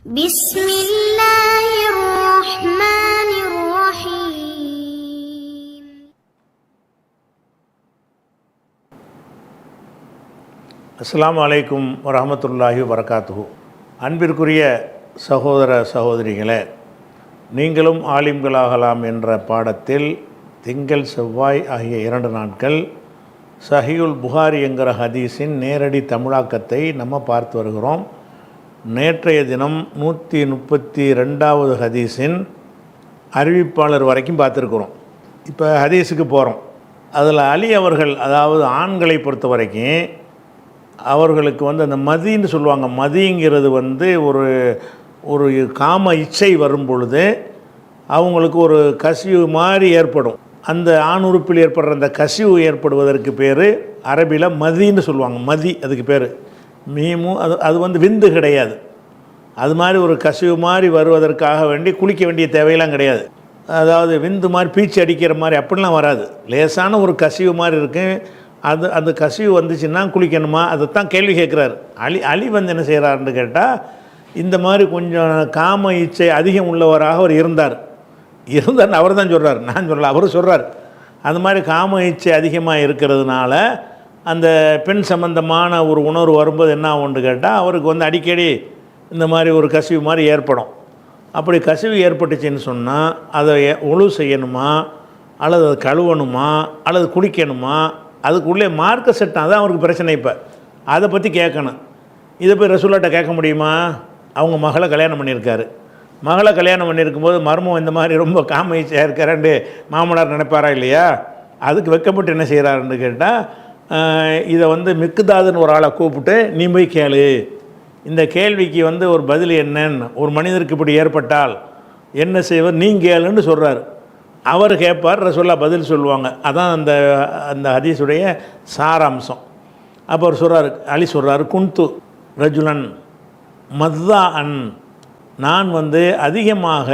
بسم الله الرحمن الرحيم. அஸ்ஸலாமு அலைக்கும் வரஹ்மத்துல்லாஹி வபரகாத்துஹு. அன்பிற்குரிய சகோதர சகோதரிகளே, நீங்களும் ஆலிம்களாகலாம் என்ற பாடத்தில் திங்கள் செவ்வாய் ஆகிய 2 நாட்கள் சஹீஹுல் புகாரி என்கிற ஹதீஸின் நேரடி தமிழாக்கத்தை நம்ம பார்த்து வருகிறோம். நேற்றைய தினம் 132வது ஹதீஸின் அறிவிப்பாளர் வரைக்கும் பார்த்துருக்குறோம். இப்போ ஹதீஸுக்கு போகிறோம். அதில் அலி அவர்கள், அதாவது ஆண்களை பொறுத்த வரைக்கும் அவர்களுக்கு அந்த மதின்னு சொல்லுவாங்க. மதிங்கிறது ஒரு காம இச்சை வரும் பொழுது அவங்களுக்கு ஒரு கசிவு மாதிரி ஏற்படும். அந்த ஆண் உறுப்பில் ஏற்படுற அந்த கசிவு ஏற்படுவதற்கு பேர் அரபியில் மதின்னு சொல்லுவாங்க. மதி அதுக்கு பேர். மீமும் அது விந்து கிடையாது. அது மாதிரி ஒரு கசிவு மாதிரி வருவதற்காக வேண்டி குளிக்க வேண்டிய தேவையெல்லாம் கிடையாது. அதாவது விந்து மாதிரி பீச்சு அடிக்கிற மாதிரி அப்படிலாம் வராது. லேசான ஒரு கசிவு மாதிரி இருக்குது. அந்த கசிவு வந்துச்சுன்னா குளிக்கணுமா? அதைத்தான் கேள்வி கேட்குறாரு அலி என்ன செய்கிறாருன்னு கேட்டால், இந்த மாதிரி கொஞ்சம் காம இச்சை அதிகம் உள்ளவராக அவர் இருந்தார்னு அவர் தான் சொல்கிறார், நான் சொல்லல, அவர் சொல்கிறார். அந்த மாதிரி காம இச்சை அதிகமாக இருக்கிறதுனால அந்த பெண் சம்பந்தமான ஒரு உணர்வு வரும்போது என்ன ஆகும்னு கேட்டால், அவருக்கு அடிக்கடி இந்த மாதிரி ஒரு கசிவு மாதிரி ஏற்படும். அப்படி கசிவு ஏற்பட்டுச்சுன்னு சொன்னால் அதை ஒழு செய்யணுமா, அல்லது அதை கழுவணுமா, அல்லது குளிக்கணுமா, அதுக்குள்ளே மார்க்க செட்டாக தான் அவருக்கு பிரச்சனை. இப்போ அதை பற்றி கேட்கணும். இதை போய் ரசூலாட்ட கேட்க முடியுமா? அவங்க மகளை கல்யாணம் பண்ணியிருக்காரு. மகளை கல்யாணம் பண்ணியிருக்கும்போது மர்மம் இந்த மாதிரி ரொம்ப காம இச்சையாக இருக்காரண்டு மாமனார் நினைப்பாரா இல்லையா? அதுக்கு வெக்கப்பட்டு என்ன செய்கிறாருன்னு கேட்டால், இதை மிக்குதாதுன்னு ஒரு ஆளை கூப்பிட்டு, நீ போய் கேளு, இந்த கேள்விக்கு ஒரு பதில் என்னன்னு, ஒரு மனிதருக்கு இப்படி ஏற்பட்டால் என்ன செய்வார், நீ கேளுன்னு சொல்கிறார். அவர் கேட்பார், ரசூல்லா பதில் சொல்லுவாங்க. அதான் அந்த ஹதீஸுடைய சாராம்சம். அப்போ அவர் சொல்கிறார், அலி சொல்கிறார், குந்து ரஜுலன் மத்தா அன், நான் அதிகமாக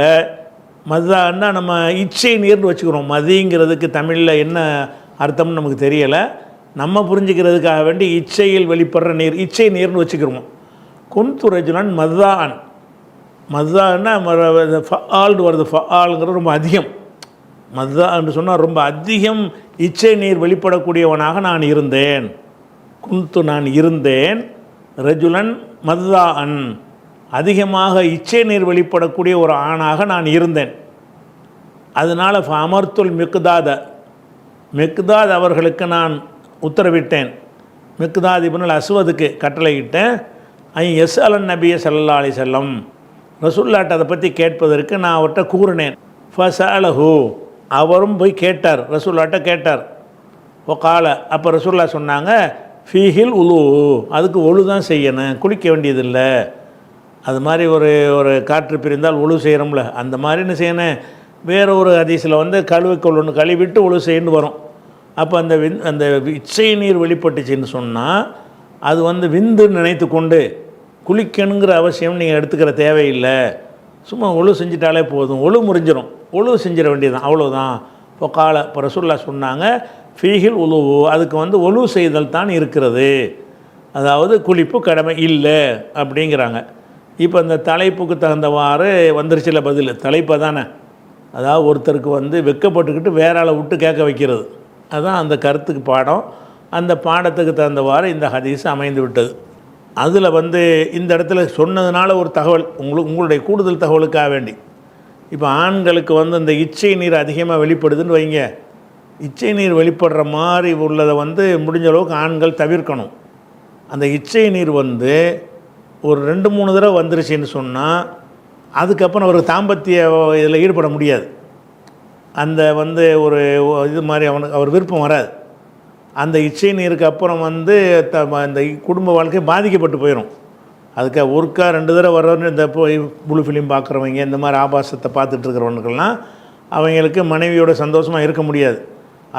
மத்தான்னா நம்ம இச்சை நீர்னு வச்சுக்கிறோம். மதிங்கிறதுக்கு தமிழில் என்ன அர்த்தம்னு நமக்கு தெரியலை. நம்ம புரிஞ்சுக்கிறதுக்காக வேண்டி இச்சையில் வெளிப்படுற நீர், இச்சை நீர்னு வச்சுக்கிறோம். குந்து ரஜுலன் மத்தான், மத்தான்னா ஃபஆல்னு வருது. ஃபஆலுங்கிறது ரொம்ப அதிகம். மத்தா என்று சொன்னால் ரொம்ப அதிகம் இச்சை நீர் வெளிப்படக்கூடியவனாக நான் இருந்தேன். குந்து நான் இருந்தேன், ரஜுலன் மத்தா அன், அதிகமாக இச்சை நீர் வெளிப்படக்கூடிய ஒரு ஆணாக நான் இருந்தேன். அதனால் அமர்த்துல் மிக்தாத் அவர்களுக்கு நான் உத்தரவிட்டேன். மிக்தாத் இப்னுல் அஸ்வதுக்கு கட்டளையிட்டேன். எஸ் அலன் நபிய ஸல்லல்லாஹு அலைஹி வஸல்லம், ரசூலுல்லாஹ் அதை பற்றி கேட்பதற்கு நான் அவர்கிட்ட கூறினேன். ஃபஸஅலஹு, அவரும் போய் கேட்டார், ரசூலுல்லாஹ் கேட்டார். ஒகால, அப்போ ரசூலுல்லாஹ் சொன்னாங்க, ஃபீஹில் உலு, அதுக்கு ஒழு தான் செய்யணும், குளிக்க வேண்டியதில்லை. அது மாதிரி ஒரு காற்று பிரிந்தால் ஒழு செய்கிறோம்ல, அந்த மாதிரி என்ன செய்யணும். வேறு ஒரு ஹதீஸில் கழுவிக்கொள்ளணும், கழுவிட்டு ஒழு செய்யணும் வரும். அப்போ அந்த இச்சை நீர் வெளிப்பட்டுச்சின்னு சொன்னால் அது விந்துன்னு நினைத்து கொண்டு குளிக்கணுங்கிற அவசியம் நீங்கள் எடுத்துக்கிற தேவையில்லை. சும்மா ஒழு செஞ்சிட்டாலே போதும், ஒழு முறிஞ்சிடும், ஒழு செஞ்சிட வேண்டியதுதான், அவ்வளோதான். இப்போ இப்போ ரசூலுல்லாஹ் சொன்னாங்க, ஃபீஹில் உலு, அதுக்கு ஒழு செய்தல் தான் இருக்கிறது, அதாவது குளிப்பு கடமை இல்லை அப்படிங்கிறாங்க. இப்போ இந்த தலைப்புக்கு தகுந்தவாறு வந்துருச்சுல பதில். தலைப்பை தானே, அதாவது ஒருத்தருக்கு வெக்கப்பட்டுக்கிட்டு வேற ஆளை விட்டு கேட்க வைக்கிறது, அதுதான் அந்த கருத்துக்கு பாடம். அந்த பாடத்துக்கு தகுந்தவாறு இந்த ஹதீஸ் அமைந்து விட்டது. அதில் இந்த இடத்துல சொன்னதுனால ஒரு தகவல் உங்களுடைய கூடுதல் தகவலுக்காக வேண்டி, இப்போ ஆண்களுக்கு இந்த இச்சை நீர் அதிகமாக வெளிப்படுதுன்னு வைங்க. இச்சை நீர் வெளிப்படுற மாதிரி உள்ளதை முடிஞ்ச அளவுக்கு ஆண்கள் தவிர்க்கணும். அந்த இச்சை நீர் ஒரு 2-3 தடவை வந்துருச்சுன்னு சொன்னால் அதுக்கப்புறம் அவருக்கு தாம்பத்திய இதில் ஈடுபட முடியாது. அந்த ஒரு இது மாதிரி அவர் விருப்பம் வராது. அந்த இச்சை நீருக்கு அப்புறம் இந்த குடும்ப வாழ்க்கை பாதிக்கப்பட்டு போயிடும். அதுக்கு ஒருக்கா 2 தடவை வர்றவங்க, இந்த புளு ஃபிலிம் பார்க்குறவங்க, இந்த மாதிரி ஆபாசத்தை பார்த்துட்டு இருக்கிறவனுக்கெல்லாம் அவங்களுக்கு மனைவியோட சந்தோஷமாக இருக்க முடியாது.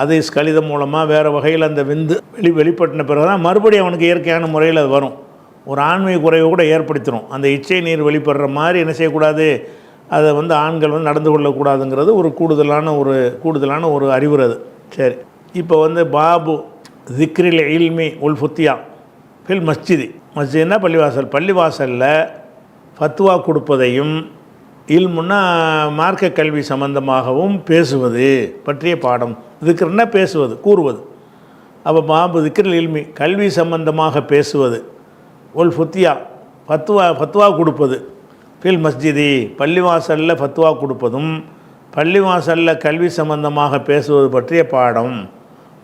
அது கலிதம் மூலமாக வேறு வகையில் அந்த விந்து வெளிப்பட்டின பிறகு தான் மறுபடியும் அவனுக்கு இயற்கையான முறையில் அது வரும். ஒரு ஆண்மை குறைவை கூட ஏற்படுத்திடும். அந்த இச்சை நீர் வெளிப்படுற மாதிரி என்ன செய்யக்கூடாது, அதை ஆண்கள் நடந்து கொள்ளக்கூடாதுங்கிறது ஒரு கூடுதலான ஒரு அறிவுரை அது. சரி, இப்போ பாபு திக்ரில் இல்மி உல் ஃபுத்தியா ஃபில் மஸ்ஜிதி, மஸ்ஜித்னா பள்ளிவாசலில் ஃபத்வா கொடுப்பதையும், இல்முன்னா மார்க்க கல்வி சம்பந்தமாகவும் பேசுவது பற்றிய பாடம். திக்ருன்னா பேசுவது, கூறுவது. அப்போ பாபு திக்ரில் இல்மி கல்வி சம்பந்தமாக பேசுவது, ஒல் ஃபுத்தியா ஃபத்வா கொடுப்பது, ஃபில் மஸ்ஜிதி பள்ளிவாசலில் ஃபத்வா கொடுப்பதும், பள்ளிவாசலில் கல்வி சம்பந்தமாக பேசுவது பற்றிய பாடம்.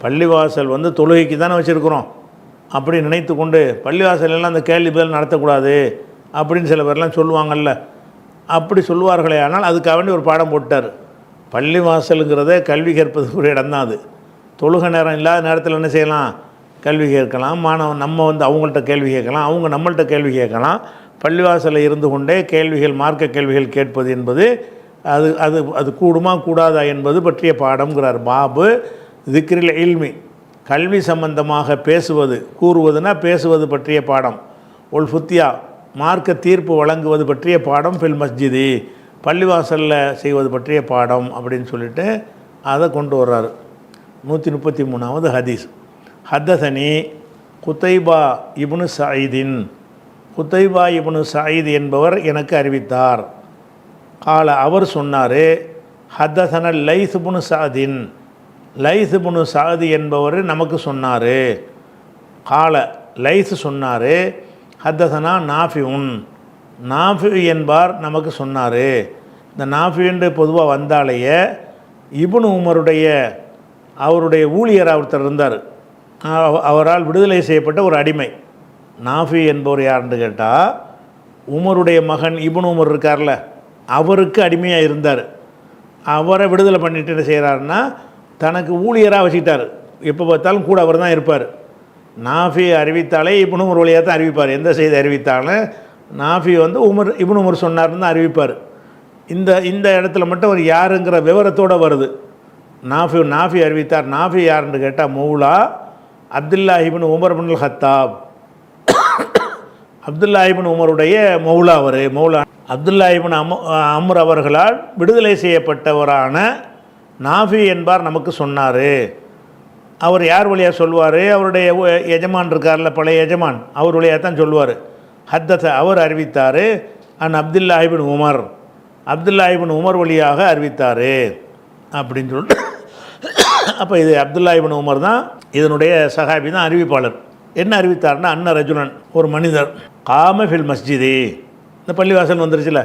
பள்ளிவாசல் தொழுகைக்கு தானே வச்சுருக்குறோம், அப்படி நினைத்து கொண்டு பள்ளிவாசலெல்லாம் அந்த கேள்வி பதில் நடத்தக்கூடாது அப்படின்னு சில பேர்லாம் சொல்லுவாங்கள்ல. அப்படி சொல்லுவார்களே, ஆனால் அதுக்காக வேண்டி ஒரு பாடம் போட்டார். பள்ளிவாசலுங்கிறத கல்வி கேட்பதுக்குரிய இடம் தான் அது. தொழுகை நேரம் இல்லாத நேரத்தில் என்ன செய்யலாம், கல்வி கேட்கலாம். மாணவன் நம்ம அவங்கள்ட்ட கேள்வி கேட்கலாம், அவங்க நம்மள்கிட்ட கேள்வி கேட்கலாம். பள்ளிவாசலில் இருந்து கொண்டே கேள்விகள், மார்க்க கேள்விகள் கேட்பது என்பது அது அது அது கூடுமா கூடாதா என்பது பற்றிய பாடம்ங்கிறார். பாபு திக்ரில் இல்மி கல்வி சம்பந்தமாக பேசுவது, கூறுவதுனா பேசுவது பற்றிய பாடம். ஒல் ஃபுத்தியா மார்க்க தீர்ப்பு வழங்குவது பற்றிய பாடம். ஃபில் மஸ்ஜிதி பள்ளிவாசலில் செய்வது பற்றிய பாடம் அப்படின்னு சொல்லிட்டு அதை கொண்டு வர்றாரு. 133வது ஹதீஸ். ஹத்தசனி குத்தைபா இப்னு சயீதின், குத்தைபா இப்னு சயீத் என்பவர் எனக்கு அறிவித்தார். கால அவர் சொன்னார், ஹத்தசன லைஸ் இப்னு சஅதின், லைஸ் இப்னு சஅத் என்பவர் நமக்கு சொன்னார். கால லைஸ் சொன்னார், ஹத்தசனா நாஃபிஉன், நாஃபி என்பார் நமக்கு சொன்னார். இந்த நாஃபி என்று பொதுவாக வந்தாலேயே இப்னு உமருடைய அவருடைய ஊழியர் ஒருத்தர் இருந்தார். அவரால் விடுதலை செய்யப்பட்ட ஒரு அடிமை. நாஃபி என்பவர் யாருன்னு கேட்டால், உமருடைய மகன் இப்னு உமர் இருக்கார்ல, அவருக்கு அடிமையாக இருந்தார். அவரை விடுதலை பண்ணிட்டு என்ன செய்கிறாருன்னா, தனக்கு ஊழியராக வச்சுக்கிட்டார். எப்போ பார்த்தாலும் கூட அவர் தான் இருப்பார். நாஃபி அறிவித்தாலே இப்னு உமர் வழியாக தான் அறிவிப்பார். எந்த செய்தி அறிவித்தாலும் நாஃபி இப்னு உமர் சொன்னார்னு தான் அறிவிப்பார். இந்த இடத்துல மட்டும் அவர் யாருங்கிற விவரத்தோடு வருது. நாஃபி அறிவித்தார். நாஃபி யாருன்னு கேட்டால் மௌலா அப்துல்லா இப்னு உமர் இப்னுல் ஹத்தாப், அப்துல்லா இப்னு உமருடைய மௌலா. அவர் மௌலா அப்துல்லா இப்னு அம்ர் அவர்களால் விடுதலை செய்யப்பட்டவரான நாஃபி என்பார் நமக்கு சொன்னார். அவர் யார் வழியாக சொல்லுவார், அவருடைய எஜமான் இருக்கார்ல, பழைய எஜமான், அவர் வழியாக தான் சொல்லுவார். ஹத்தஸ அவர் அறிவித்தார். அப்துல்லா இப்னு உமர், அப்துல்லா இப்னு உமர் வழியாக அறிவித்தார் அப்படின்னு சொல்லிட்டு. அப்போ இது அப்துல்லா இப்னு உமர் தான் இதனுடைய சஹாபி தான், அறிவிப்பாளர். என்ன அறிவித்தார்னா, அன்ன ரஜுலன் ஒரு மனிதர், காம ஃபில் மஸ்ஜிதி, இந்த பள்ளிவாசல் வந்துருச்சுல,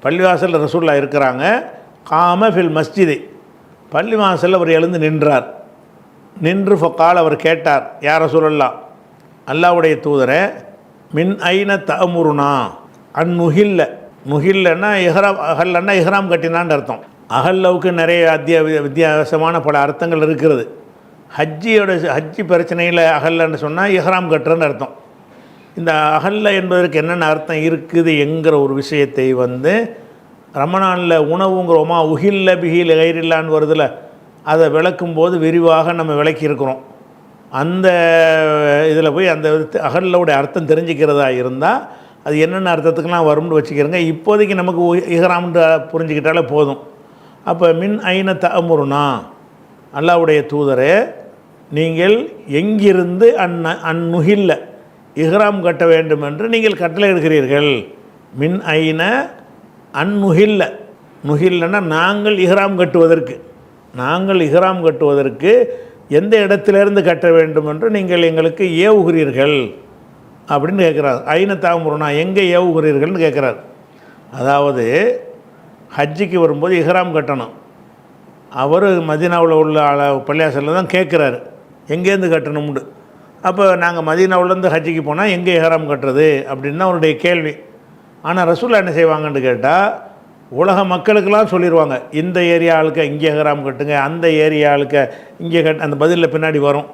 பள்ளிவாசலில் ரசூலுல்லாஹ் இருக்கிறாங்க. காம ஃபில் மஸ்ஜிதி பள்ளிவாசலில் அவர் எழுந்து நின்றார். நின்று ஃபக்கால் அவர் கேட்டார், யார் ரசூலுல்லாஹ் அல்லாஹ்வுடைய தூதரே, மின் ஐன தஅமுருனா அன் நுஹில்ல, நுஹில்லன்னா இஹ்ராம், அகல்லன்னா இஹ்ராம் கட்டினான்னு அர்த்தம். அகல்லவுக்கு நிறைய வித்தியாசமான பல அர்த்தங்கள் இருக்கிறது. ஹஜ்ஜி பிரச்சனையில் அகல்லன்னு சொன்னால் இஹ்ராம் கட்டுறன்னு அர்த்தம். இந்த அகல்ல என்பதற்கு என்னென்ன அர்த்தம் இருக்குது என்கிற ஒரு விஷயத்தை ரமணானில் உணவுங்கிறோமா, உஹில்ல பிஹில் கைரில்லான்னு வருதில்ல, அதை விளக்கும்போது விரிவாக நம்ம விளக்கியிருக்கிறோம். அந்த இதில் போய் அந்த அகல்லவுடைய அர்த்தம் தெரிஞ்சுக்கிறதா இருந்தால் அது என்னென்ன அர்த்தத்துக்கெலாம் வரும்னு வச்சுக்கிறோங்க. இப்போதைக்கு நமக்கு இஹ்ராம்னு புரிஞ்சுக்கிட்டாலே போதும். அப்போ மின் ஐன தஅமுருனா, அல்லாஹ்வுடைய தூதரே நீங்கள் எங்கிருந்து அந்நுஹில்ல இஹ்ராம் கட்ட வேண்டும் என்று நீங்கள் கட்டளை எடுக்கிறீர்கள். மின் ஐன அந்நுஹில்ல, நுஹில்லன்னா நாங்கள் இஹ்ராம் கட்டுவதற்கு எந்த இடத்திலிருந்து கட்ட வேண்டும் என்று நீங்கள் எங்களுக்கு ஏவுகிறீர்கள் அப்படின்னு கேட்குறாரு. ஐன தஅமுருனா எங்கே ஏவுகிறீர்கள்னு கேட்குறாரு. அதாவது ஹஜ்ஜிக்கு வரும்போது இஹ்ராம் கட்டணும். அவர் மதீனாவில் உள்ள பள்ளியாசலில் தான் கேட்குறாரு எங்கேருந்து கட்டணும்னு. அப்போ நாங்கள் மதீனாவிலேருந்து ஹஜ்ஜிக்கு போனால் எங்கே இஹ்ராம் கட்டுறது அப்படின்னு தான் அவருடைய கேள்வி. ஆனால் ரசூலுல்லாஹ் என்ன செய்வாங்கன்னு கேட்டால், உலக மக்களுக்கெல்லாம் சொல்லிடுவாங்க, இந்த ஏரியாவுக்கு இங்கே இஹ்ராம் கட்டுங்க, அந்த ஏரியாவுக்கு இங்கே அந்த பதிலில் பின்னாடி வரும்.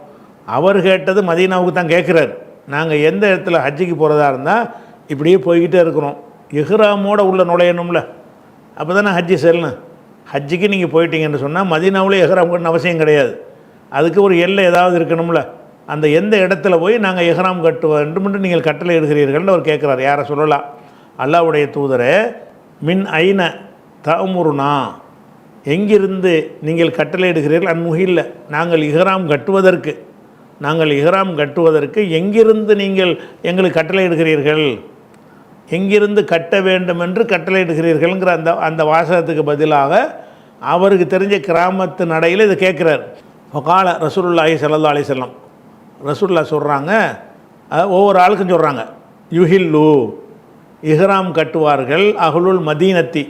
அவர் கேட்டது மதீனாவுக்கு தான் கேட்குறாரு. நாங்கள் எந்த இடத்துல ஹஜ்ஜிக்கு போகிறதா இருந்தால் இப்படியே போய்கிட்டே இருக்கிறோம், இஹ்ராமோடு உள்ள நுழையணும்ல, அப்போ தானே ஹஜ்ஜி செல்லணும். ஹஜ்ஜிக்கு நீங்கள் போயிட்டீங்கன்னு சொன்னால் மதீனாவில் இஹ்ராம் கட்டணும் அவசியம் கிடையாது. அதுக்கு ஒரு எல்லை ஏதாவது இருக்கணும்ல. அந்த எந்த இடத்துல போய் நாங்கள் இஹ்ராம் கட்ட வேண்டும் என்று நீங்கள் கட்டளை எடுக்கிறீர்கள்னு அவர் கேட்குறாரு. யாரை சொல்லலாம், அல்லாஹ்வுடைய தூதரே, மின் ஐன தஅமுருனா எங்கிருந்து நீங்கள் கட்டளை எடுக்கிறீர்கள், அந்நுஹில்ல நாங்கள் இஹ்ராம் கட்டுவதற்கு எங்கிருந்து நீங்கள் எங்களுக்கு கட்டளை எடுக்கிறீர்கள் எங்கிருந்து கட்ட வேண்டும் என்று கட்டளையிடுகிறீர்கள்ங்கிற அந்த வாசகத்துக்கு பதிலாக அவருக்கு தெரிஞ்ச கிராமத்து நடையில் இதை கேட்குறார். கால ரசூலுல்லாஹி ஸல்லல்லாஹு அலைஹி வஸல்லம், ரசூலுல்லாஹ் சொல்கிறாங்க, ஒவ்வொரு ஆளுக்கும் சொல்கிறாங்க, யுஹில்லு இஹ்ராம் கட்டுவார்கள், அஹ்லுல் மதீனத்தி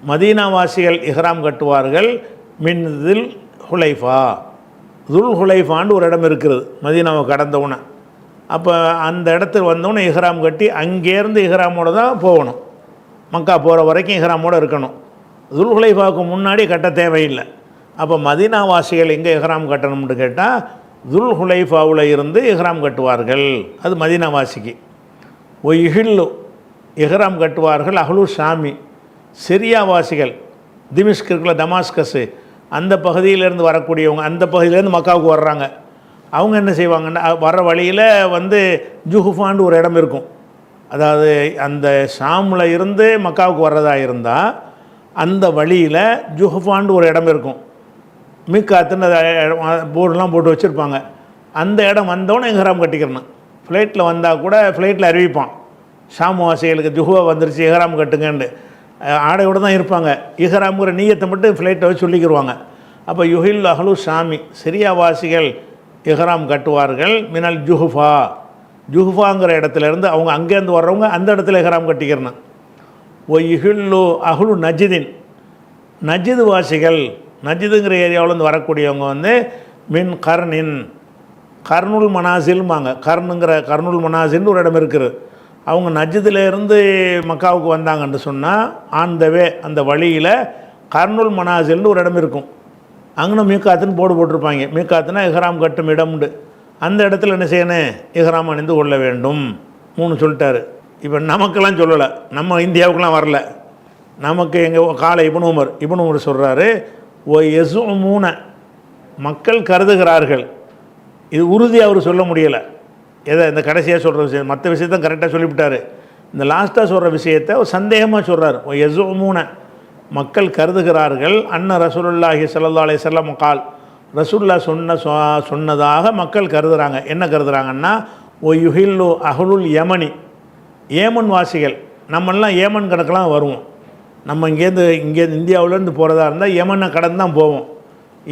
மதீனாவாசிகள் இஹ்ராம் கட்டுவார்கள், மின் துல் ஹுலைஃபா துல் ஹுலைஃபான்னு ஒரு இடம் இருக்கிறது மதீனாவை கடந்தவுடனே. அப்போ அந்த இடத்துக்கு வந்தோடனே இஹ்ராம் கட்டி அங்கேருந்து இஹ்ராமோடு தான் போகணும். மக்கா போகிற வரைக்கும் இஹ்ராமோடு இருக்கணும். துல் ஹுலைஃபாவுக்கு முன்னாடி கட்ட தேவையில்லை. அப்போ மதீனாவாசிகள் எங்கே இஹ்ராம் கட்டணும்னு கேட்டால் துல் ஹுலைஃபாவில் இருந்து இஹ்ராம் கட்டுவார்கள், அது மதீனாவாசிக்கு. இஹில்லு இஹ்ராம் கட்டுவார்கள் அஹ்லு ஷாமி சிரியாவாசிகள், திமிஷ்க் இருக்குல்ல, டமாஸ்கஸு, அந்த பகுதியிலேருந்து வரக்கூடியவங்க, அந்த பகுதியிலேருந்து மக்காவுக்கு வர்றாங்க. அவங்க என்ன செய்வாங்கன்னா வர வழியில் வந்து ஜுஹுஃபான்னு ஒரு இடம் இருக்கும். அதாவது அந்த ஷாமில் இருந்து மக்காவுக்கு வர்றதா இருந்தால் அந்த வழியில் ஜுஹுஃபான்னு ஒரு இடம் இருக்கும். மீக்காத்துன்னு போர்டெலாம் போட்டு வச்சுருப்பாங்க. அந்த இடம் வந்தோடனே இஹ்ராம் கட்டிக்கிறணும். ஃப்ளைட்டில் வந்தால் கூட ஃப்ளைட்டில் அறிவிப்பான், ஷாம் வாசிகளுக்கு ஜுஹுவா வந்துருச்சு இஹ்ராம் கட்டுங்கன்னு. ஆடையோடு தான் இருப்பாங்க. இஹ்ராம்ங்கிற நீயத்தை மட்டும் ஃப்ளைட்டை வச்சு சொல்லிக்கிடுவாங்க. அப்போ யுஹில் அஹ்லு ஷாமி சிரியாவாசிகள் இஹ்ராம் கட்டுவார்கள், மினல் ஜுஹுஃபா ஜுஹுஃபாங்கிற இடத்துலேருந்து அவங்க அங்கேருந்து வர்றவங்க அந்த இடத்துல இஹ்ராம் கட்டிக்கிறணும். யுஹில்லு அஹ்லு நஜிதின் நஜிது வாசிகள், நஜிதுங்கிற ஏரியாவிலேருந்து வரக்கூடியவங்க வந்து மின் கர்னின் கர்னுல் மனாசில்மாங்க. கர்னுல் மனாசில்னு ஒரு இடம் இருக்குது. அவங்க நஜ்திலேருந்து மக்காவுக்கு வந்தாங்கன்னு சொன்னால் ஆன் த வே அந்த வழியில் கர்னுல் மனாசில்னு ஒரு இடம் இருக்கும். அங்கே மீக்காத்துன்னு போட்டிருப்பாங்க. மீக்காத்துனா இஹ்ராம் கட்டும் இடம்ண்டு. அந்த இடத்துல என்ன செய்யணும், இஹ்ராம் அணிந்து கொள்ள வேண்டும். 3 சொல்லிட்டாரு. இப்போ நமக்கெல்லாம் சொல்லலை, நம்ம இந்தியாவுக்கெலாம் வரல. நமக்கு எங்கள் காலை இப்னு உமர் சொல்கிறாரு, எசுமூன மக்கள் கருதுகிறார்கள். இது உறுதியாக அவர் சொல்ல முடியலை. எதை இந்த கடைசியாக சொல்கிற விஷயம், மற்ற விஷயத்தான் கரெக்டாக சொல்லிவிட்டார். இந்த லாஸ்ட்டாக சொல்கிற விஷயத்தை ஒரு சந்தேகமாக சொல்கிறார். எசுமூன மக்கள் கருதுகிறார்கள், அன்ன ரசூலுல்லாஹி ஸல்லல்லாஹு அலைஹி வஸல்லம் கால், ரசூலுல்லாஹ் சொன்னதாக மக்கள் கருதுகிறாங்க. என்ன கருதுகிறாங்கன்னா, யுஹில்லு அஹ்லுல் யமனி ஏமன் வாசிகள். நம்மெல்லாம் ஏமன் கணக்கெலாம் வருவோம். நம்ம இங்கேருந்து இந்தியாவிலேருந்து போகிறதா இருந்தால் ஏமனை கடந்து தான் போவோம்.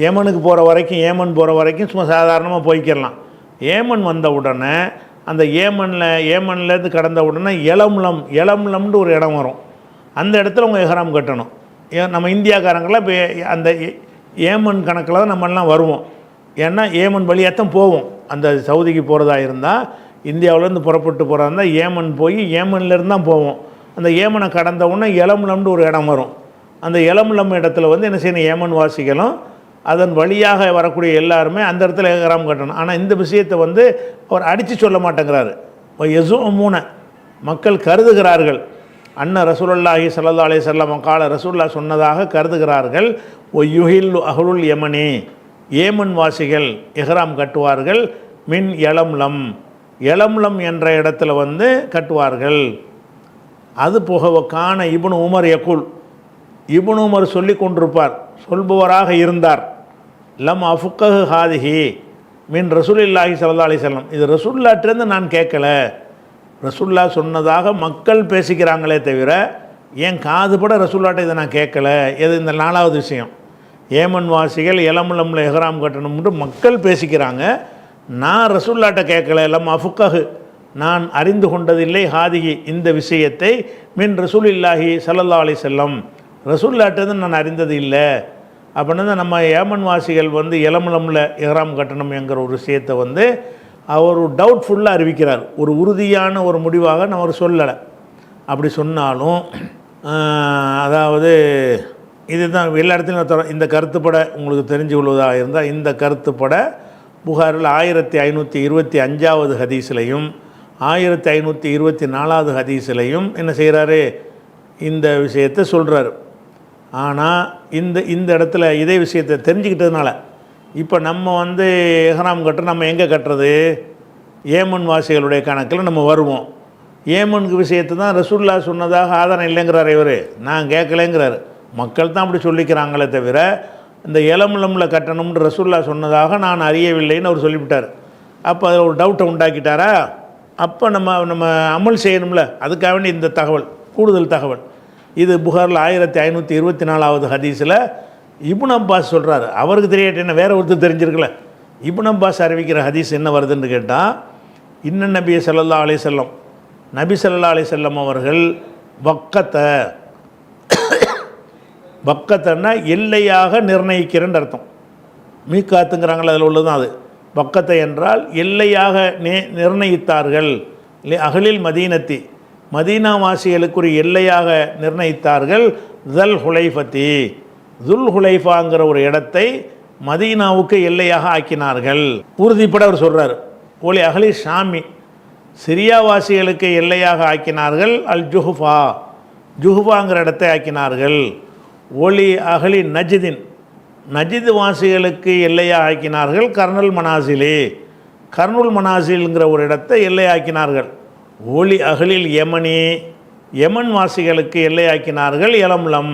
ஏமனுக்கு போகிற வரைக்கும், ஏமன் போகிற வரைக்கும் சும்மா சாதாரணமாக போய்க்கிடலாம். ஏமன் வந்த உடனே அந்த ஏமன்லேருந்து கடந்த உடனே எலம்லம்னு ஒரு இடம் வரும். அந்த இடத்துல அவங்க இஹ்ராம் கட்டணும். நம்ம இந்தியாக்காரங்களாம் இப்போ அந்த ஏமன் கணக்கில் தான் நம்மெல்லாம் வருவோம். ஏன்னா ஏமன் வழியாகத்தான் போவோம். அந்த சவுதிக்கு போகிறதா இருந்தால், இந்தியாவிலேருந்து புறப்பட்டு போகிறதா இருந்தால் ஏமன் போய் ஏமன்லேருந்து தான் போவோம். அந்த ஏமனை கடந்த உடனே எலம்லம்னு ஒரு இடம் வரும். அந்த எலம்லம் இடத்துல வந்து என்ன செய்யணும், ஏமன் வாசிகளும் அதன் வழியாக வரக்கூடிய எல்லாருமே அந்த இடத்துல இஹ்ராம் கட்டணும். ஆனால் இந்த விஷயத்தை வந்து அவர் அடித்து சொல்ல மாட்டேங்கிறாரு. எசுமூன மக்கள் கருதுகிறார்கள், அன்ன ரசூலுல்லாஹி ஸல்லல்லாஹு அலைஹி வஸல்லம் கால ரசூலுல்லாஹ் சொன்னதாக கருதுகிறார்கள். யுஹில்லு அஹ்லுல் யமனி ஏமன் வாசிகள் இஹ்ராம் கட்டுவார்கள், மின் எலம்லம் என்ற இடத்துல வந்து கட்டுவார்கள். அது போக கான இப்னு உமர் யகுல், இப்னு உமர் சொல்லி கொண்டிருப்பார், சொல்பவராக இருந்தார். லம் அஃபுக்கஹு ஹாதிஹி மின் ரசூலுல்லாஹி ஸல்லல்லாஹு அலைஹி வஸல்லம், இது ரசூலுல்லாஹ்ட்டேருந்து நான் கேட்கல, ரசூலுல்லாஹ் சொன்னதாக மக்கள் பேசிக்கிறாங்களே தவிர என் காதுபட ரசூலுல்லாஹ்ட்ட இதை நான் கேட்கல. எது இந்த 4வது விஷயம், ஏமன் வாசிகள் எலம்லம்ல இஹ்ராம் கட்டணும்னு மக்கள் பேசிக்கிறாங்க, நான் ரசூலுல்லாஹ்ட்ட கேட்கல. லம் அஃபுக்கஹு நான் அறிந்து கொண்டதில்லை, ஹாதிஹி இந்த விஷயத்தை, மின் ரசூலுல்லாஹி ஸல்லல்லாஹு அலைஹி வஸல்லம் ரசூலுல்லாஹ்ட்டேருந்து நான் அறிந்தது இல்லை. அப்படின்னா நம்ம ஏமன் வாசிகள் வந்து எலம்லம்ல இஹ்ராம் கட்டணம் என்கிற ஒரு விஷயத்தை வந்து அவர் டவுட்ஃபுல்லாக அறிவிக்கிறார். ஒரு உறுதியான ஒரு முடிவாக நான் அவர் சொல்லலை. அப்படி சொன்னாலும் அதாவது இதுதான் எல்லா இடத்துலையும் இந்த கருத்துப்பட உங்களுக்கு தெரிஞ்சு கொள்வதாக இருந்தால், இந்த கருத்துப்பட புகாரில் 1525வது ஹதீஸ்லையும் 1524வது ஹதீஸ்லையும் என்ன செய்கிறாரு, இந்த விஷயத்தை சொல்கிறார். ஆனால் இந்த இடத்துல இதே விஷயத்தை தெரிஞ்சுக்கிட்டதுனால இப்போ நம்ம வந்து இஹ்ராம் கட்டுற நம்ம எங்கே கட்டுறது, ஏமன் வாசிகளுடைய கணக்கில் நம்ம வருவோம். ஏமனுக்கு விஷயத்தை தான் ரசூலுல்லாஹ் சொன்னதாக ஆதாரம் இல்லைங்கிறார் இவர், நான் கேட்கலைங்கிறார். மக்கள் தான் அப்படி சொல்லிக்கிறாங்களே தவிர இந்த எலம்லம்ல கட்டணும்னு ரசூலுல்லாஹ் சொன்னதாக நான் அறியவில்லைன்னு அவர் சொல்லிவிட்டார். அப்போ அதில் ஒரு டவுட்டை உண்டாக்கிட்டாரா, அப்போ நம்ம நம்ம அமல் செய்யணும்ல, அதுக்காக வேண்டி இந்த தகவல், கூடுதல் தகவல். இது புகாரில் 1524வது ஹதீஸில் இப்னு அப்பாஸ் சொல்கிறாரு. அவருக்கு தெரியாட்டு என்ன வேறு ஒருத்தர் தெரிஞ்சிருக்கல. இப்னு அப்பாஸ் அறிவிக்கிற ஹதீஸ் என்ன வருதுன்னு கேட்டால், இன்ன நபி ஸல்லல்லாஹு அலைஹி வஸல்லம், நபி ஸல்லல்லாஹு அலைஹி வஸல்லம் அவர்கள் பக்கத்தன்னா எல்லையாக நிர்ணயிக்கிறேன்னு அர்த்தம். மீக்காத்துங்கிறாங்கள, அதில் உள்ளது தான் அது. பக்கத்தை என்றால் எல்லையாக நிர்ணயித்தார்கள். அகலில் மதீனத்தி, மதீனாவாசிகளுக்கு ஒரு எல்லையாக நிர்ணயித்தார்கள். துல் ஹுலைஃபத்தி, துல் ஹுலைஃபாங்கிற ஒரு இடத்தை மதீனாவுக்கு எல்லையாக ஆக்கினார்கள். உறுதிப்பட அவர் சொல்கிறார். ஒலி அகலி ஷாமி, சிரியாவாசிகளுக்கு எல்லையாக ஆக்கினார்கள். அல் ஜுஹுஃபா, ஜுஹுஃபாங்கிற இடத்தை ஆக்கினார்கள். ஒலி அகலி நஜிதின், நஜித் வாசிகளுக்கு எல்லையாக ஆக்கினார்கள். கர்னுல் மனாசிலே, கர்னுல் மனாசில்ங்கிற ஒரு இடத்தை எல்லையாக்கினார்கள். ஒலி அகலில் யமனி, யமன் வாசிகளுக்கு எல்லையாக்கினார்கள். யலம்லம்.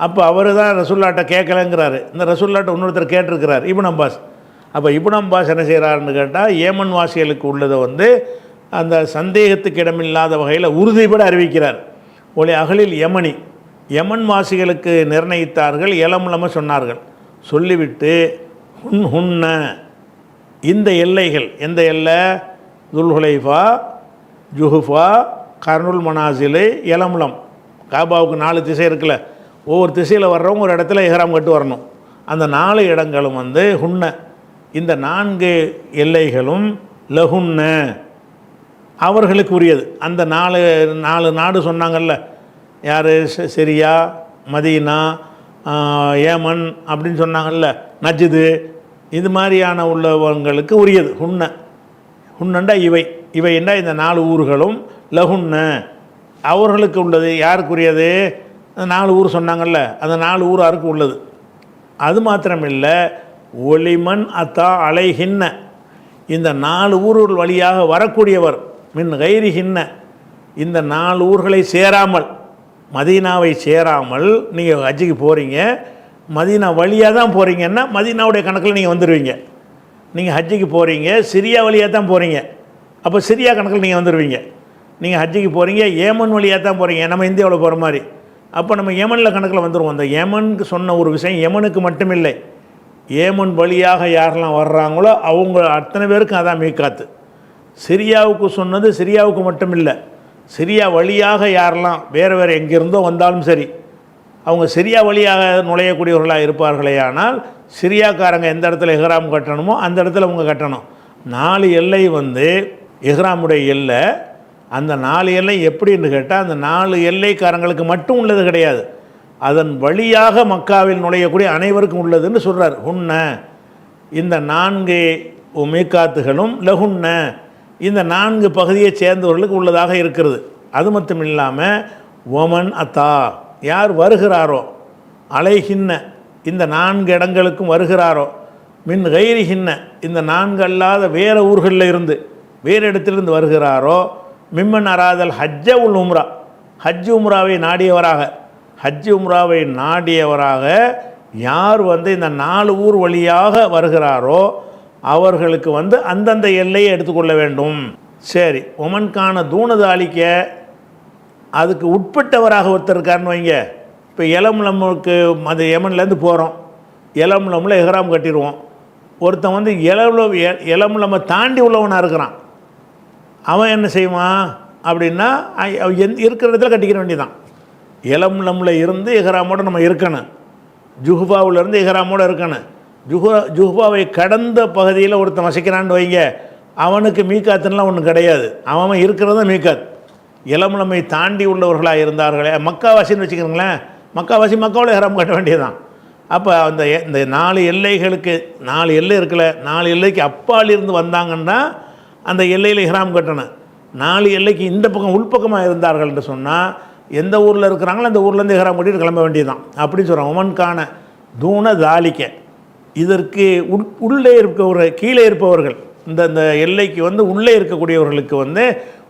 அப்போ அவர் தான் ரசூல்லாட்ட கேட்கலங்கிறாரு. இந்த ரசூல்லாட்ட இன்னொருத்தர் கேட்டிருக்கிறார், இப்னு அப்பாஸ். அப்போ இப்னு அப்பாஸ் என்ன செய்கிறாருன்னு கேட்டால், ஏமன் வாசிகளுக்கு உள்ளதை அந்த சந்தேகத்துக்கு இடமில்லாத வகையில் உறுதிப்பட அறிவிக்கிறார். ஒலி அகலில் யமனி, யமன் வாசிகளுக்கு நிர்ணயித்தார்கள். யலம்லம சொன்னார்கள். சொல்லிவிட்டு ஹுன்ன, இந்த எல்லைகள், எந்த எல்லை? துல் ஹுலைஃபா, ஜுஹுஃபா, கர்னுல் மனாசிலு, யலம்லம். காபாவுக்கு 4 திசை இருக்குல்ல, ஒவ்வொரு திசையில் வர்றவங்க ஒரு இடத்துல இஹ்ராம் கட்டு வரணும். அந்த 4 இடங்களும் ஹுன்ன, இந்த 4 எல்லைகளும் லஹுன்ன, அவர்களுக்கு உரியது. அந்த 4 நாடு சொன்னாங்கல்ல, யார்? சிரியா, மதீனா, ஏமன் அப்படின்னு சொன்னாங்கல்ல, நஜ்து, இது மாதிரியான உள்ளவங்களுக்கு உரியது ஹுன்ன. ஹுன்னண்டா இவை என்றா இந்த 4 ஊர்களும் லஹுன்ன, அவர்களுக்கு உள்ளது. யாருக்குரியது? அந்த 4 ஊர் சொன்னாங்கல்ல, அந்த 4 ஊராருக்கு உள்ளது. அது மாத்திரமில்லை, ஒலிமன் அத்தா அலைஹின்ன, இந்த 4 ஊர்கள் வழியாக வரக்கூடியவர், மின் கைரிஹின்ன, இந்த 4 ஊர்களை சேராமல், மதீனாவை சேராமல் நீங்கள் ஹஜ்ஜுக்கு போகிறீங்க, மதீனா வழியாக தான் போகிறீங்கன்னா மதீனாவுடைய கணக்கில் நீங்கள் வந்துடுவீங்க. நீங்கள் ஹஜ்ஜுக்கு போகிறீங்க, சிரியா வழியாக தான் போகிறீங்க, அப்போ சிரியா கணக்கில் நீங்கள் வந்துடுவீங்க. நீங்கள் ஹஜ்ஜுக்கு போகிறீங்க, ஏமன் வழியாக தான் போகிறீங்க, நம்ம இந்தியாவில் போகிற மாதிரி, அப்போ நம்ம ஏமனில் கணக்கில் வந்துடுவோம். அந்த ஏமனுக்கு சொன்ன ஒரு விஷயம் ஏமனுக்கு மட்டுமில்லை, ஏமன் வழியாக யாரெல்லாம் வர்றாங்களோ அவங்க அத்தனை பேருக்கும் அதான் மீக்காத்து. சிரியாவுக்கு சொன்னது சிரியாவுக்கு மட்டும் இல்லை, சிரியா வழியாக யாரெல்லாம் வேறு எங்கேருந்தோ வந்தாலும் சரி, அவங்க சிரியா வழியாக நுழையக்கூடியவர்களாக இருப்பார்களே. ஆனால் சிரியாக்காரங்க எந்த இடத்துல இஹ்ராம் கட்டணுமோ அந்த இடத்துல அவங்க கட்டணும். 4 எல்லை இஹ்ராமுடைய எல்லை. அந்த 4 எல்லை எப்படின்னு கேட்டால், அந்த 4 எல்லைக்காரங்களுக்கு மட்டும் உள்ளது கிடையாது, அதன் வழியாக மக்காவில் நுழையக்கூடிய அனைவருக்கும் உள்ளதுன்னு சொல்கிறார். ஹுன்ன, இந்த 4 மீக்காத்துகளும் லஹுன்ன, இந்த 4 பகுதியை சேர்ந்தவர்களுக்கு உள்ளதாக இருக்கிறது. அது மட்டும் இல்லாமல் ஒமன் அத்தா, யார் வருகிறாரோ, அலைஹின்ன, இந்த 4 இடங்களுக்கும் வருகிறாரோ, மின் கைரிஹின்ன, இந்த 4 அல்லாத வேறு ஊர்களில் இருந்து, வேறு இடத்திலிருந்து வருகிறாரோ, மிம்மன் அராதல் ஹஜ்ஜ உல் உம்ரா, ஹஜ் உம்ராவை நாடியவராக, ஹஜ் உம்ராவை நாடியவராக யார் இந்த 4 ஊர் வழியாக வருகிறாரோ அவர்களுக்கு அந்தந்த எல்லையை எடுத்துக்கொள்ள வேண்டும். சரி, ஒமன்கான தூணதாளிக்க, அதுக்கு உட்பட்டவராக ஒருத்தர் இருக்காருன்னு வைங்க. இப்போ எலம்லமுக்கு அது யமன்லேருந்து போகிறோம், எலம்லமில் இஹ்ராம் கட்டிடுவோம். ஒருத்தன் எலம்லமை தாண்டி உள்ளவனாக இருக்கிறான், அவன் என்ன செய்வான் அப்படின்னா, இருக்கிற இடத்துல கட்டிக்கிற வேண்டியதான். எலம்லமில் இருந்து இஹ்ராமோடு நம்ம இருக்கணும், ஜுஹுஃபாவிலேருந்து இஹ்ராமோடு இருக்கணும். ஜுஹுஃபாவை கடந்த பகுதியில் ஒருத்தன் வசிக்கிறான்னு வைங்க, அவனுக்கு மீக்காத்துலாம் ஒன்றும் கிடையாது, அவன் இருக்கிறது மீக்காத். எலம்லமை தாண்டி உள்ளவர்களாக இருந்தார்களே, மக்காவாசின்னு வச்சுக்கிறீங்களேன், மக்காவாசி மக்காவில் இஹ்ராம் கட்ட வேண்டியதான். அப்போ இந்த 4 எல்லைகளுக்கு 4 எல்லை இருக்குல்ல, 4 எல்லைக்கு அப்பால் இருந்து வந்தாங்கன்னா அந்த எல்லையில் இஹ்ராம் கட்டணும். 4 எல்லைக்கு இந்த பக்கம் உள்பக்கமாக இருந்தார்கள் என்று சொன்னால், எந்த ஊரில் இருக்கிறாங்களோ அந்த ஊர்லேருந்து இஹ்ராம் கட்டிட்டு கிளம்ப வேண்டியதுதான் அப்படின்னு சொல்கிறான். ஒமன்கான தூண தாலிக்க, இதற்கு உள்ளே கீழே இருப்பவர்கள், இந்த எல்லைக்கு உள்ளே இருக்கக்கூடியவர்களுக்கு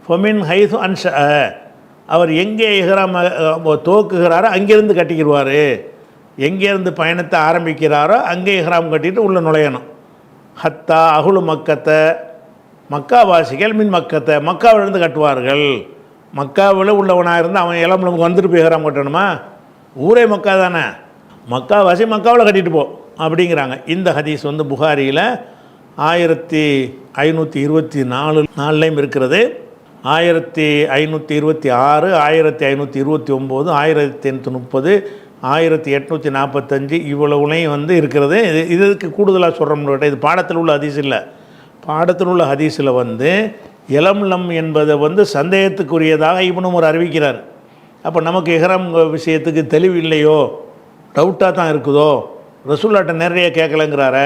ஃபமின் ஹைசு அன்ஷ, அவர் எங்கே இஹ்ராம் துவக்குகிறாரோ அங்கேருந்து கட்டிக்கிடுவார், எங்கேருந்து பயணத்தை ஆரம்பிக்கிறாரோ அங்கே இஹ்ராம் கட்டிட்டு உள்ளே நுழையணும். ஹத்தா அகுலு மக்கத்தை, மக்காவாசிகள் மின் மக்கத்தை மக்காவிலிருந்து கட்டுவார்கள். மக்காவில் உள்ளவனாக இருந்து அவன் இளம்பலமுக்கு வந்துட்டு போய் ஹராம் கட்டணுமா? ஊரே மக்கா தானே, மக்காவாசி மக்காவில் கட்டிட்டு போ அப்படிங்கிறாங்க. இந்த ஹதீஸ் வந்து புகாரியில் 1524 இருக்கிறது, 1526, 1529, 1830, 1845 இவ்வளவுலையும் வந்து இருக்கிறது. இதுக்கு கூடுதலாக சொல்கிறோம்னு கேட்டால் இது பாடத்தில் உள்ள ஹதீஸ் இல்லை. பாடத்தில் உள்ள ஹதீஸில் வந்து இளம்லம் என்பதை வந்து சந்தேகத்துக்குரியதாக இப்னு உமர் அறிவிக்கிறார். அப்போ நமக்கு இஹ்ராம் விஷயத்துக்கு தெளிவு இல்லையோ, டவுட்டாக தான் இருக்குதோ, ரசூல்லாட்ட நிறைய கேட்கலங்கிறார,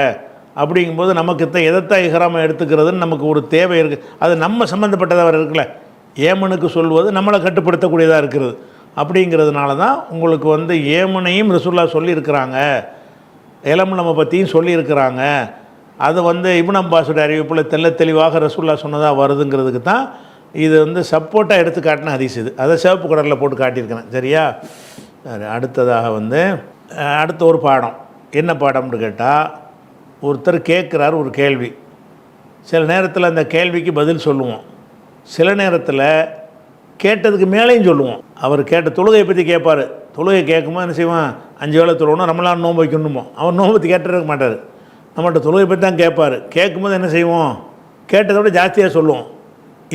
அப்படிங்கும்போது நமக்கு எதைத்தான் இஹ்ராமை எடுத்துக்கிறதுன்னு நமக்கு ஒரு தேவை இருக்குது. அது நம்ம சம்மந்தப்பட்டதாக இருக்குல்ல, ஏமனுக்கு சொல்வது நம்மளை கட்டுப்படுத்தக்கூடியதாக இருக்கிறது. அப்படிங்கிறதுனால தான் உங்களுக்கு வந்து ஏமனையும் ரசூல்லா சொல்லியிருக்கிறாங்க, இளம்லமை பற்றியும் சொல்லியிருக்கிறாங்க. அது வந்து இப்னு அப்பாஸுடைய அறிவிப்பில் தெளிவாக ரசூல்லா சொன்னதாக வருதுங்கிறதுக்கு தான் இது வந்து சப்போர்ட்டாக எடுத்து காட்டின ஹதீஸ். இது அதை சிவப்பு கடலில் போட்டு காட்டியிருக்கிறேன். சரியா? அடுத்ததாக வந்து அடுத்த ஒரு பாடம். என்ன பாடம்னு கேட்டால், ஒருத்தர் கேட்குறார் ஒரு கேள்வி. சில நேரத்தில் அந்த கேள்விக்கு பதில் சொல்லுவோம், சில நேரத்தில் கேட்டதுக்கு மேலேயும் சொல்லுவோம். அவர் கேட்ட தொழுகையை பற்றி கேட்பார். தொழுகை கேட்கும்போது என்ன செய்வான், 5 வேளை தொழுவணும், நம்மளாம் நோன்பு வைக்கணுமோ. அவர் நோன்பு பற்றி கேட்டுருக்க மாட்டார், நம்மள்கிட்ட தொழுகை பற்றி தான் கேட்பார். கேட்கும்போது என்ன செய்வோம், கேட்டதை விட ஜாஸ்தியாக சொல்லுவோம்.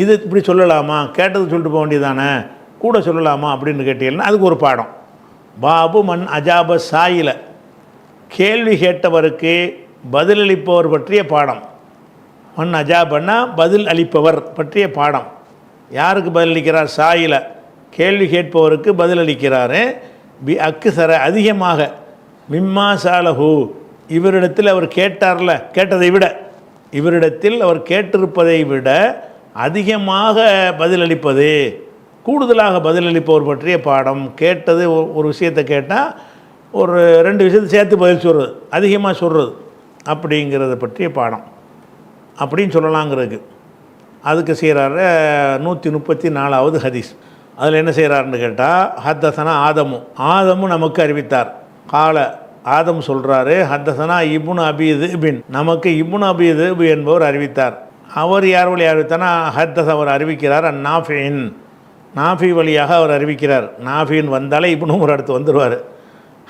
இது இப்படி சொல்லலாமா, கேட்டது சொல்லிட்டு போக வேண்டியதானே, கூட சொல்லலாமா அப்படின்னு கேட்டீங்கன்னா அதுக்கு ஒரு பாடம். பாபு மன் அஜாப சாயில, கேள்வி கேட்டவருக்கு பதிலளிப்பவர் பற்றிய பாடம். மன் அஜாபன்னா பதில் அளிப்பவர் பற்றிய பாடம். யாருக்கு பதிலளிக்கிறார்? சாயில, கேள்வி கேட்பவருக்கு பதிலளிக்கிறார். பி அக்குசர, அதிகமாக, மிம்மா சாலஹு, இவரிடத்தில் அவர் கேட்டார்ல, கேட்டதை விட, இவரிடத்தில் அவர் கேட்டிருப்பதை விட அதிகமாக பதிலளிப்பது, கூடுதலாக பதிலளிப்பவர் பற்றிய பாடம். கேட்டது ஒரு விஷயத்தை கேட்டால் ஒரு 2 விஷயத்தை சேர்த்து பதில் சொல்கிறது, அதிகமாக சொல்கிறது, அப்படிங்கிறத பற்றிய பாடம் அப்படின்னு சொல்லலாங்கிறதுக்கு. அதுக்கு செய்கிறாரு 134வது ஹதீஸ். அதில் என்ன செய்கிறாருன்னு கேட்டால், ஹத்தசனா ஆதமு நமக்கு அறிவித்தார். கால, ஆதம் சொல்கிறாரு, ஹத்தசனா இப்னு அபி திபின், நமக்கு இப்னு அபி திபு என்பவர் அறிவித்தார். அவர் யார் வழி அறிவித்தார்னா, ஹத்தஸ் அவர் அறிவிக்கிறார். நாஃபின், நாஃபி வழியாக அவர் அறிவிக்கிறார். நாஃபின் வந்தாலே இப்னு உமர் அடுத்து வந்துடுவார்.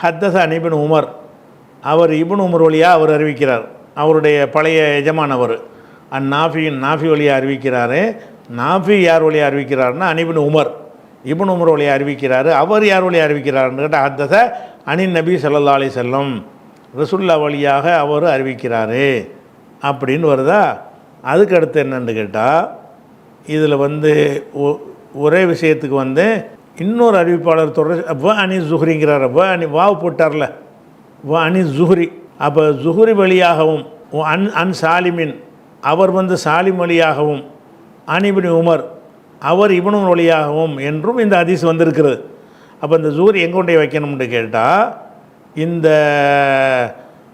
ஹத்தஸ் இப்னு உமர், அவர் இப்னு உமர் வழியாக அவர் அறிவிக்கிறார். அவருடைய பழைய எஜமானவர். நாஃபியின், நாஃபி வழியாக அறிவிக்கிறாரு. நாஃபி யார் வழியாக அறிவிக்கிறார்னா இப்னு உமர், இப்னு உமர் வழியாக அறிவிக்கிறார். அவர் யார் வழியாக அறிவிக்கிறார்னு கேட்டால், ஹத்தஸ அனின் நபி ஸல்லல்லாஹு அலைஹி வஸல்லம், ரசூலுல்லாஹ் வழியாக அவர் அறிவிக்கிறாரு அப்படின்னு வருதா. அதுக்கு அடுத்து என்னன்னு கேட்டால், இதில் வந்து ஒரே விஷயத்துக்கு வந்து இன்னொரு அறிவிப்பாளர் தொடர் வ அனி ஜுஹ்ரிங்கிறார். வ அனி வாவ் போட்டார்ல, வ அனி ஜுஹ்ரி. அப்போ ஜுஹ்ரி வழியாகவும், அன் சாலிமின், அவர் வந்து சாலிம் வழியாகவும், இப்னு உமர், அவர் இப்னு உமர் வழியாகவும் என்றும் இந்த ஹதீஸ் வந்திருக்கிறது. அப்போ இந்த ஜுஹ்ரி எங்கே கொண்டே வைக்கணும்னு கேட்டால், இந்த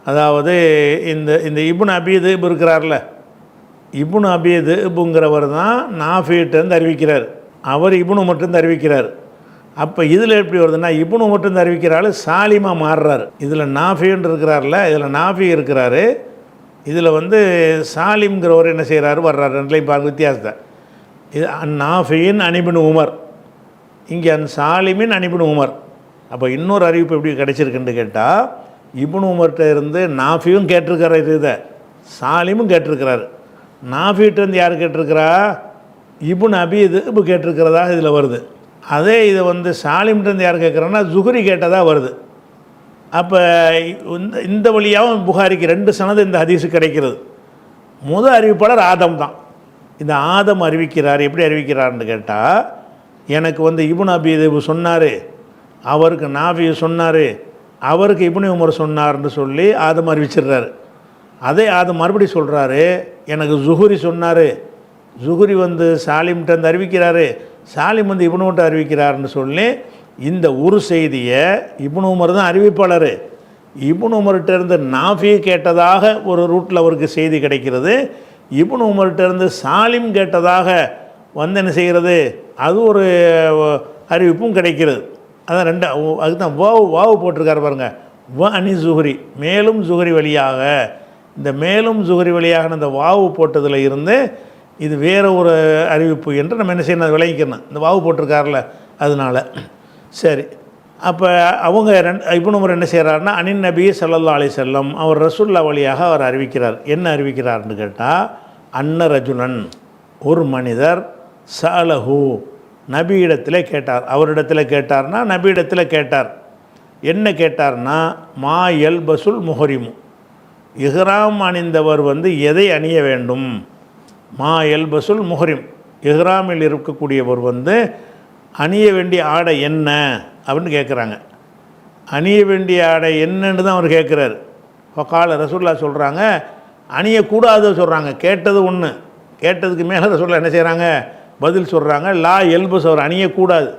அதாவது இந்த இப்னு அபி திப் இருக்கிறார்ல, இப்னு அபி திப்ங்கிறவர் தான் நாஃபியிட்டேருந்து அறிவிக்கிறார். அவர் இப்னு உமர்ட்டேருந்து அறிவிக்கிறார். அப்போ இதில் எப்படி வருதுன்னா, இப்னு உமர்ட்டேருந்து அறிவிக்கிறாள் சாலிமாக மாறுறார். இதில் நாஃபின்னு இருக்கிறார்ல, இதில் நாஃபி இருக்கிறாரு, இதில் வந்து சாலிம்ங்கிறவர் என்ன செய்கிறாரு, வர்றாரு. ரெண்டுலையும் பார்க்க வித்தியாசத்தை. இது நாஃபியின் இப்னு உமர், இங்கே சாலிமின் இப்னு உமர். அப்போ இன்னொரு அறிவிப்பு எப்படி கிடச்சிருக்குன்னு கேட்டால், இப்னு உமர்கிட்ட இருந்து நாஃபியும் கேட்டிருக்கிறார், இதை சாலிமும் கேட்டிருக்கிறார். நாஃபிகிட்டேருந்து யார் கேட்டிருக்கிறா, இப்னு அபி திப் கேட்டிருக்கிறதாக இதில் வருது. அதே இதை வந்து சாலிம்கிட்டேருந்து யார் கேட்குறாங்கன்னா ஜுஹ்ரி கேட்டதாக வருது. அப்போ இந்த வழியாகவும் புகாரிக்கு 2 சனது இந்த ஹதீஸு கிடைக்கிறது. முதல் அறிவிப்பாளர் ஆதம் தான். இந்த ஆதம் அறிவிக்கிறார். எப்படி அறிவிக்கிறார்னு கேட்டால், எனக்கு வந்து இப்னு அபி திப் சொன்னார், அவருக்கு நாஃபி சொன்னார், அவருக்கு இப்னு உமர் சொன்னார்னு சொல்லி ஆதம் அறிவிச்சிடுறாரு. அதே ஆதம் மறுபடி சொல்கிறாரு, எனக்கு ஜுஹ்ரி சொன்னார், ஜுஹ்ரி வந்து சாலிம்கிட்டேருந்து அறிவிக்கிறாரு, சாலிம் வந்து இப்னு உமர்ட்ட அறிவிக்கிறாருன்னு சொல்லி இந்த ஒரு செய்தியை இப்னு உமர் தான் அறிவிப்பாளர். இப்னு உமர்கிட்டேருந்து நாஃபி கேட்டதாக ஒரு ரூட்டில் அவருக்கு செய்தி கிடைக்கிறது. இப்னு உமர்கிட்டேருந்து சாலிம் கேட்டதாக வந்து என்ன செய்கிறது, அது ஒரு அறிவிப்பும் கிடைக்கிறது. அதான் அதுதான் வாவு போட்டிருக்காரு பாருங்கள், வ அனி ஜுஹ்ரி, மேலும் ஜுஹ்ரி வழியாக. இந்த மேலும் ஜுஹ்ரி வழியாக இந்த வாவு போட்டதில் இருந்து இது வேறு ஒரு அறிவிப்பு என்று நம்ம என்ன செய்யணும், விளங்கிக்கணும். இந்த வாவு போட்டிருக்காருல அதனால். சரி, அப்போ அவங்க இப்னு உமர் என்ன செய்கிறாருன்னா, அனின் நபி ஸல்லல்லாஹு அலைஹி வஸல்லம் அவர் ரசூல்லா வழியாக அவர் அறிவிக்கிறார். என்ன அறிவிக்கிறார்னு கேட்டால், அன்ன ரஜுலன் ஒரு மனிதர் சஅலஹு நபியிடத்தில் கேட்டார். அவரிடத்தில் கேட்டார்னா நபியிடத்தில் கேட்டார். என்ன கேட்டார்னா, மா யல்பசுல் முஹரிமு இஹ்ராம் அணிந்தவர் எதை அணிய வேண்டும். மா யல்பசுல் முஹரிம் இஹ்ராமில் இருக்கக்கூடியவர் அணிய வேண்டிய ஆடை என்ன அப்படின்னு கேட்குறாங்க. அணிய வேண்டிய ஆடை என்னன்னு தான் அவர் கேட்குறாரு. ஃபகால ரசூல்லா சொல்கிறாங்க, அணியக்கூடாது சொல்கிறாங்க. கேட்டது ஒன்று, கேட்டதுக்கு மேலே ரசூல்லா என்ன செய்கிறாங்க, பதில் சொல்கிறாங்க. லா எல்பஸ் அவர் அணியக்கூடாது.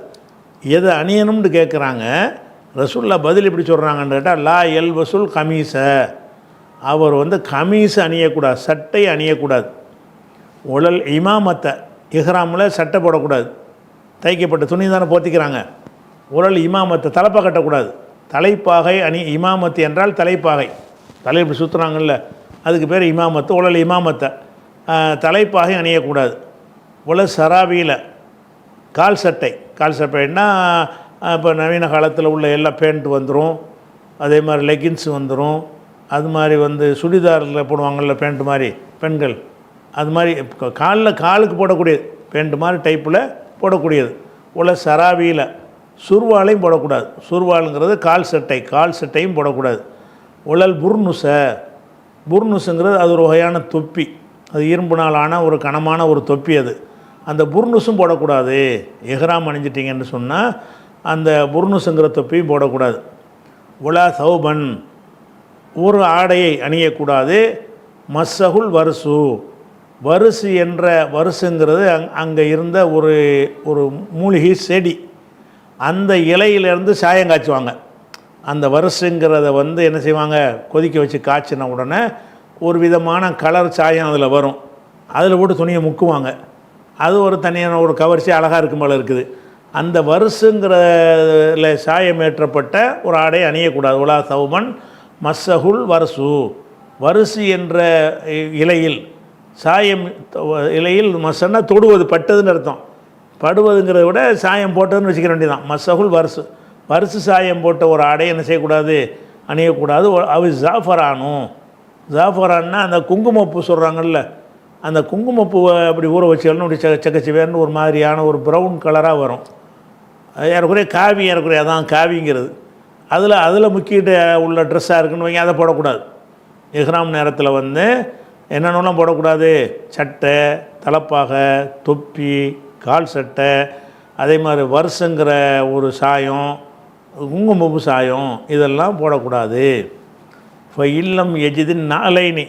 எதை அணியணும்னு கேட்குறாங்க. ரசூல்லா பதில் எப்படி சொல்கிறாங்கன்னு கேட்டால், லா எல்பசுல் கமீஸ அவர் கமீஸ் அணியக்கூடாது, சட்டை அணியக்கூடாது. உழல் இமாமத்தை இஹ்ராமில் சட்டை போடக்கூடாது, தைக்கப்பட்ட துணி தானே போத்திக்கிறாங்க. உழல் இமாமத்தை தலைப்பாக கட்டக்கூடாது. தலைப்பாகை இமாமத்து என்றால் தலைப்பாகை, தலை இப்படி சுற்றுறாங்கல்ல அதுக்கு பேர் இமாமத்து. உழல் இமாமத்தை தலைப்பாகை அணியக்கூடாது. உழல் சராபியில் கால் சட்டைன்னா இப்போ நவீன காலத்தில் உள்ள எல்லா பேண்ட் வந்துடும், அதே மாதிரி லெகின்ஸ் வந்துடும், அது மாதிரி சுடிதாரில் போடுவாங்கள்ல பேண்ட் மாதிரி பெண்கள், அது மாதிரி காலுக்கு போடக்கூடியது பேண்ட் மாதிரி டைப்பில் போடக்கூடியது. உள்ள சராவியில் சுர்வாலையும் போடக்கூடாது. சுர்வாலுங்கிறது கால் சட்டையும் போடக்கூடாது. உழல் புர்னுஸுங்கிறது அது ஒரு வகையான தொப்பி, அது இரும்புனாலான ஒரு கனமான ஒரு தொப்பி. அது அந்த புர்னுஸும் போடக்கூடாது. எஹ்ராம் அணிஞ்சிட்டிங்கன்னு சொன்னால் அந்த புர்னுஸுங்கிற தொப்பியும் போடக்கூடாது. உலா சௌபன் ஒரு ஆடையை அணியக்கூடாது. மஸ்ஸகுல் வருசு என்ற வருசுங்கிறது அங்கே இருந்த ஒரு மூலிகை செடி, அந்த இலையிலேருந்து சாயம் காய்ச்சுவாங்க. அந்த வருசுங்கிறத என்ன செய்வாங்க, கொதிக்க வச்சு காய்ச்சின உடனே ஒரு விதமான கலர் சாயம் அதில் வரும். அதில் போட்டு துணியை முக்குவாங்க. அது ஒரு தனியான ஒரு கவர்ச்சி அழகாக இருக்கும் போல இருக்குது. அந்த வருசுங்கிறதுல சாயம் ஏற்றப்பட்ட ஒரு ஆடை அணியக்கூடாது. உலா சௌமன் மஸ்ஸகுல் வருசு என்ற இலையில் சாயம் இலையில் மஸ்ஸன்னா தொடுவது, பட்டதுன்னு அர்த்தம். படுவதுங்கிறத விட சாயம் போட்டதுன்னு வச்சுக்க வேண்டியதான். மஸ்ஸகுல் வருசு சாயம் போட்ட ஒரு ஆடை என்ன செய்யக்கூடாது, அணியக்கூடாது. அது ஜாஃபரான்னா அந்த குங்குமப்பூ சொல்கிறாங்கல்ல, அந்த குங்குமப்பூவை அப்படி ஊற வச்சுக்கணும். அப்படி செக்கச்சிவேர்னு ஒரு மாதிரியான ஒரு ப்ரௌன் கலராக வரும். ஏறக்குறைய அதான் காவிங்கிறது. அதில் முக்கிட்டு உள்ள ட்ரெஸ்ஸாக இருக்குன்னு வைங்க, அதை போடக்கூடாது. இஹ்ராம் நேரத்தில் என்னென்னலாம் போடக்கூடாது, சட்டை, தலைப்பாகை, தொப்பி, கால் சட்டை, அதே மாதிரி வருஷங்கிற ஒரு சாயம், குங்குமப்பு சாயம், இதெல்லாம் போடக்கூடாது. இப்போ இல்லம் எஜிதின் நாளைனி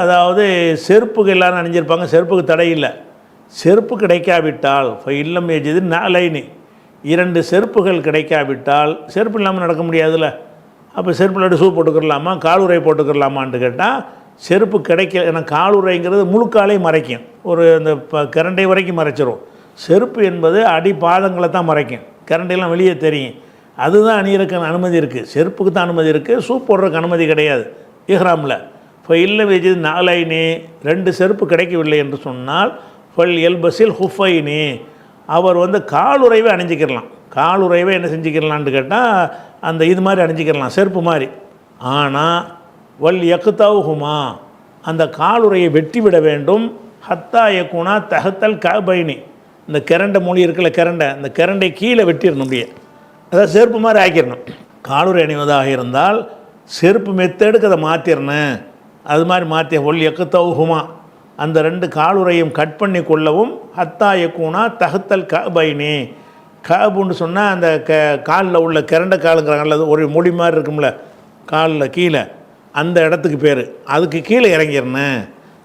அதாவது செருப்புக்கு எல்லோரும் அணிஞ்சிருப்பாங்க, செருப்புக்கு தடை இல்லை. செருப்பு கிடைக்காவிட்டால் இப்போ இல்லம் எஜிதின் நாளைனி 2 செருப்புகள் கிடைக்காவிட்டால், செருப்பு இல்லாமல் நடக்க முடியாதுல்ல. அப்போ செருப்பு இல்லாட்டி ஷூ போட்டுக்கிறலாமா, காலுறை போட்டுக்கிறலாமான்னு கேட்டால் செருப்பு கிடைக்கல. ஏன்னா காலுறைங்கிறது முழுக்காலையும் மறைக்கும், ஒரு இந்த கரண்டை வரைக்கும் மறைச்சிரும். செருப்பு என்பது அடி பாதங்களை தான் மறைக்கும், கரண்டையெல்லாம் வெளியே தெரியும். அதுதான் அணியிறக்கு அனுமதி இருக்குது, செருப்புக்கு தான் அனுமதி இருக்குது, ஷூ போடுறதுக்கு அனுமதி கிடையாது இஹ்ராமில். இப்போ இல்லை வெஜிது நாளைனி 2 செருப்பு கிடைக்கவில்லை என்று சொன்னால் ஃபல் எல்பஸில் ஹுஃபைனி அவர் காலுறைவை அணிஞ்சிக்கிறலாம். காலுறைவை என்ன செஞ்சுக்கிறலான்னு கேட்டால் அந்த இது மாதிரி அணிஞ்சிக்கிறலாம், செருப்பு மாதிரி. ஆனால் வல் யக்தவுஹுமா அந்த காலுறையை வெட்டி விட வேண்டும். ஹத்தா யகுனா தஹத்தல் கபைனி இந்த கரண்டை மொழி இருக்குல்ல, அந்த கரண்டை கீழே வெட்டிடணும், அப்படியே அதாவது செருப்பு மாதிரி ஆக்கிடணும். காலுறை அணிவதாக இருந்தால் செருப்பு மெத்தடுக்கு அதை மாற்றிடணும். அது மாதிரி மாற்றிய ஒல் யக்தவுஹுமா அந்த 2 காலுறையும் கட் பண்ணி கொள்ளவும். ஹத்தா யகுனா தஹத்தல் கபைனி கபுன்னு சொன்னால் அந்த காலில் உள்ள கரண்டை காலுங்கிறாங்கல்ல, அது ஒரு மொழி மாதிரி இருக்கும்ல காலில் கீழே, அந்த இடத்துக்கு பேர். அதுக்கு கீழே இறங்கிடணும்.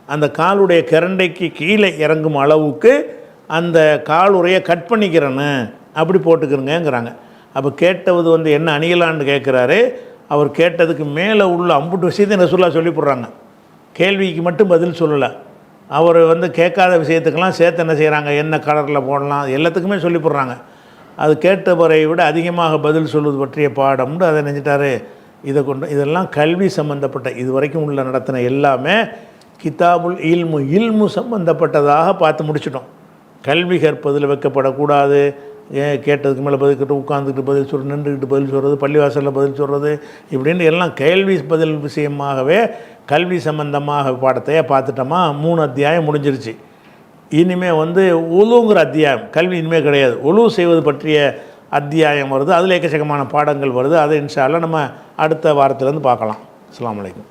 அந்த காலுடைய கரண்டைக்கு கீழே இறங்கும் அளவுக்கு அந்த காலுறையை கட் பண்ணிக்கிறேன்னு அப்படி போட்டுக்கிறேங்கிறாங்க. அப்போ கேட்டது என்ன அணியலான்னு கேட்குறாரு. அவர் கேட்டதுக்கு மேலே உள்ள அம்புட்டு விஷயத்தை ரசூலுல்லாஹ் சொல்லி போடுறாங்க. கேள்விக்கு மட்டும் பதில் சொல்லலை. அவர் கேட்காத விஷயத்துக்கெல்லாம் சேர்த்து என்ன செய்கிறாங்க, என்ன கலரில் போடலாம், எல்லாத்துக்குமே சொல்லி போடுறாங்க. அது கேட்டவரை விட அதிகமாக பதில் சொல்வது பற்றிய பாடம்னு அதை நினைச்சிட்டாரு. இதெல்லாம் கல்வி சம்மந்தப்பட்ட இது வரைக்கும் உள்ள நடத்தின எல்லாமே கிதாபுல் இல்மு சம்பந்தப்பட்டதாக பார்த்து முடிச்சிட்டோம். கல்வி கற்பதில் வைக்கப்படக்கூடாது, கேட்டதுக்கு மேலே பதில் கேட்டு உட்காந்துக்கிட்டு பதில் சொல்கிறது, நின்றுக்கிட்டு பதில் சொல்கிறது, பள்ளிவாசலில் பதில் சொல்கிறது, இப்படின்னு எல்லாம் கேள்வி பதில் விஷயமாகவே கல்வி சம்பந்தமாக பாடத்தையே பார்த்துட்டோமா. 3 அத்தியாயம் முடிஞ்சிருச்சு. இனிமேல் உலுங்கிற அத்தியாயம், கல்வி இனிமேல் கிடையாது, உலு செய்வது பற்றிய அத்தியாயம் வருது. அதில் எக்கச்சக்கமான பாடங்கள் வருது. அதை இன்ஷா அல்லாஹ் நம்ம அடுத்த வாரத்திலேருந்து பார்க்கலாம். அஸ்ஸலாமு அலைக்கும்.